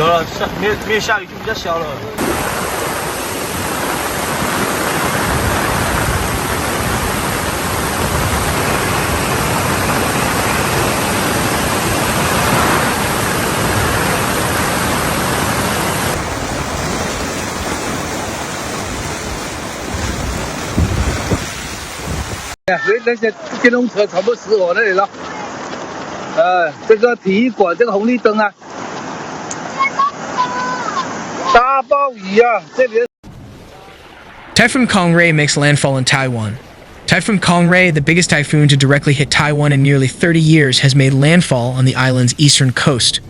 了，没有下雨就比较小了。所以那些电动车全部死我那里了。这个体育馆这个红绿灯啊，大暴雨啊，这里。Typhoon Conray makes landfall in Taiwan. Typhoon Kong-rey, the biggest typhoon to directly hit Taiwan in nearly 30 years, has made landfall on the island's eastern coast.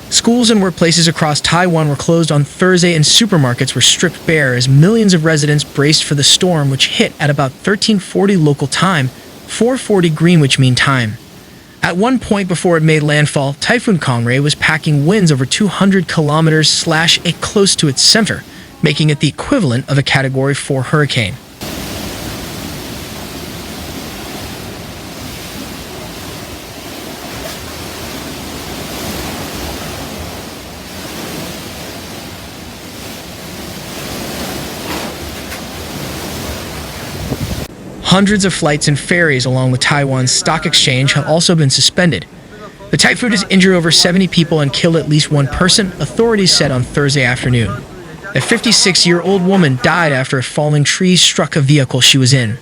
Schools and workplaces across Taiwan were closed on Thursday and supermarkets were stripped bare as millions of residents braced for the storm, which hit at about 13:40 local time, 4:40 Greenwich Mean Time. At one point before it made landfall, Typhoon Conray was packing winds over 200 kilometers / close to its center, making it the equivalent of a Category 4 hurricane. Hundreds of flights and ferries along with Taiwan's stock exchange have also been suspended. The typhoon has injured over 70 people and killed at least one person, authorities said on Thursday afternoon. A 56-year-old woman died after a falling tree struck a vehicle she was in.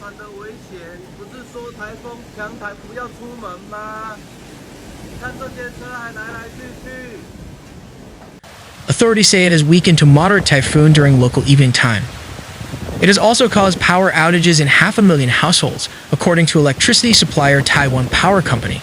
Authorities say it has weakened to moderate typhoon during local evening time. It has also caused power outages in 500,000 households, according to electricity supplier Taiwan Power Company.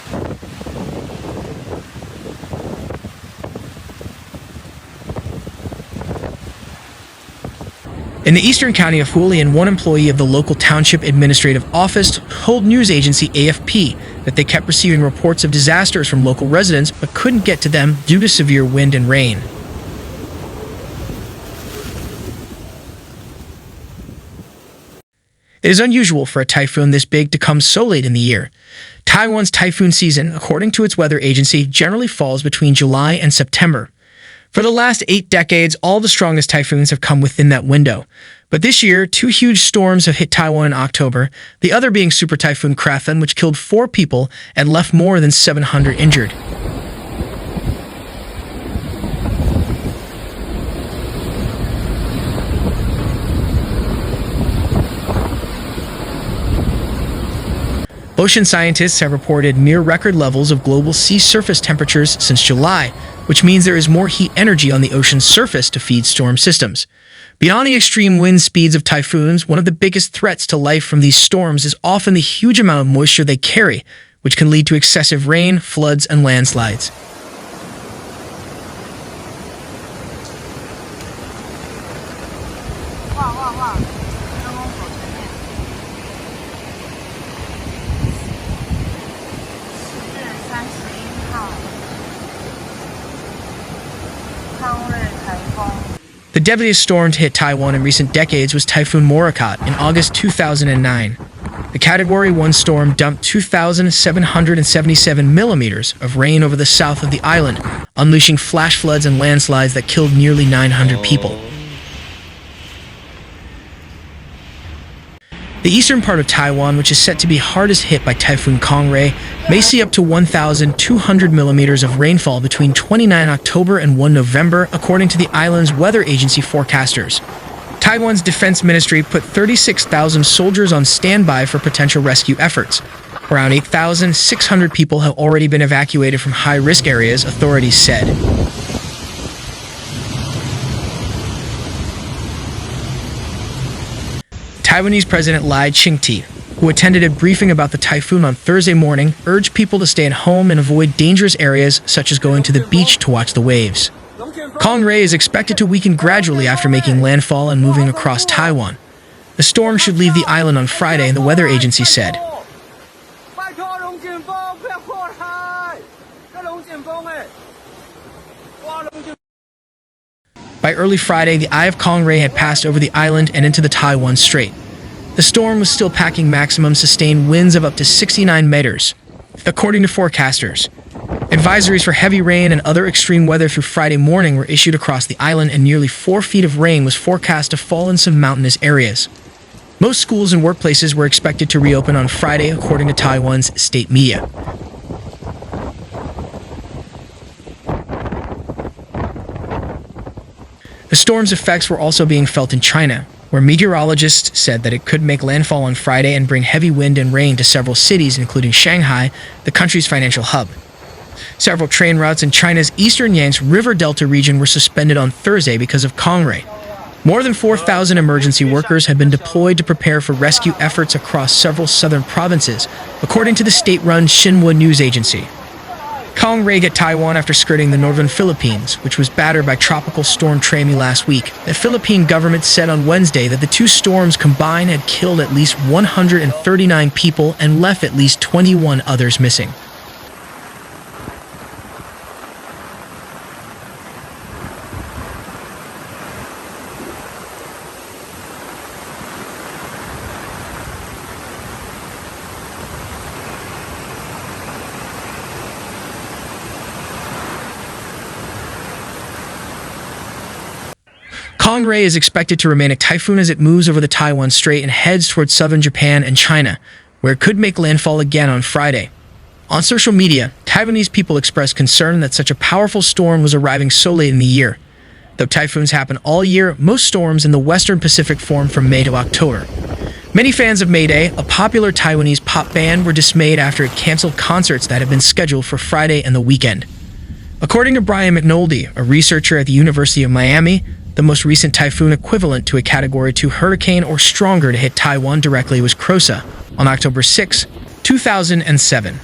In the eastern county of Hualien, one employee of the local township administrative office told news agency AFP that they kept receiving reports of disasters from local residents but couldn't get to them due to severe wind and rain. It is unusual for a typhoon this big to come so late in the year. Taiwan's typhoon season, according to its weather agency, generally falls between July and September. For the last 8 decades, all the strongest typhoons have come within that window. But this year, 2 huge storms have hit Taiwan in October, the other being Super Typhoon Kathmandu, which killed 4 people and left more than 700 injured. Ocean scientists have reported near-record levels of global sea surface temperatures since July, which means there is more heat energy on the ocean's surface to feed storm systems. Beyond the extreme wind speeds of typhoons, one of the biggest threats to life from these storms is often the huge amount of moisture they carry, which can lead to excessive rain, floods, and landslides. The deadliest storm to hit Taiwan in recent decades was Typhoon Morakot in August 2009. The Category 1 storm dumped 2,777 millimeters of rain over the south of the island, unleashing flash floods and landslides that killed nearly 900 people. The eastern part of Taiwan, which is set to be hardest hit by Typhoon Conray, may see up to 1,200 millimeters of rainfall between 29 October and 1 November, according to the island's weather agency forecasters. Taiwan's defense ministry put 36,000 soldiers on standby for potential rescue efforts. Around 8,600 people have already been evacuated from high-risk areas, authorities said. Taiwanese President Lai Ching-te, who attended a briefing about the typhoon on Thursday morning, urged people to stay at home and avoid dangerous areas such as going to the beach to watch the waves. Kong-rey is expected to weaken gradually after making landfall and moving across Taiwan. The storm should leave the island on Friday, the weather agency said. By early Friday, the eye of Conray had passed over the island and into the Taiwan Strait. The storm was still packing maximum sustained winds of up to 69 meters, according to forecasters. Advisories for heavy rain and other extreme weather through Friday morning were issued across the island, and nearly 4 feet of rain was forecast to fall in some mountainous areas. Most schools and workplaces were expected to reopen on Friday, according to Taiwan's state media. The storm's effects were also being felt in China, where meteorologists said that it could make landfall on Friday and bring heavy wind and rain to several cities, including Shanghai, the country's financial hub. Several train routes in China's eastern Yangtze River Delta region were suspended on Thursday because of Conray. More than 4,000 emergency workers had been deployed to prepare for rescue efforts across several southern provinces, according to the state-run Xinhua news agency. Conray hit Taiwan after skirting the northern Philippines, which was battered by Tropical Storm Trami last week. The Philippine government said on Wednesday that the two storms combined had killed at least 139 people and left at least 21 others missing. Conray is expected to remain a typhoon as it moves over the Taiwan Strait and heads towards southern Japan and China, where it could make landfall again on Friday. On social media, Taiwanese people expressed concern that such a powerful storm was arriving so late in the year. Though typhoons happen all year, most storms in the Western Pacific form from May to October. Many fans of Mayday, a popular Taiwanese pop band, were dismayed after it canceled concerts that had been scheduled for Friday and the weekend. According to Brian McNulty, a researcher at the University of Miami, the most recent typhoon equivalent to a Category 2 hurricane or stronger to hit Taiwan directly was Krosa on October 6, 2007.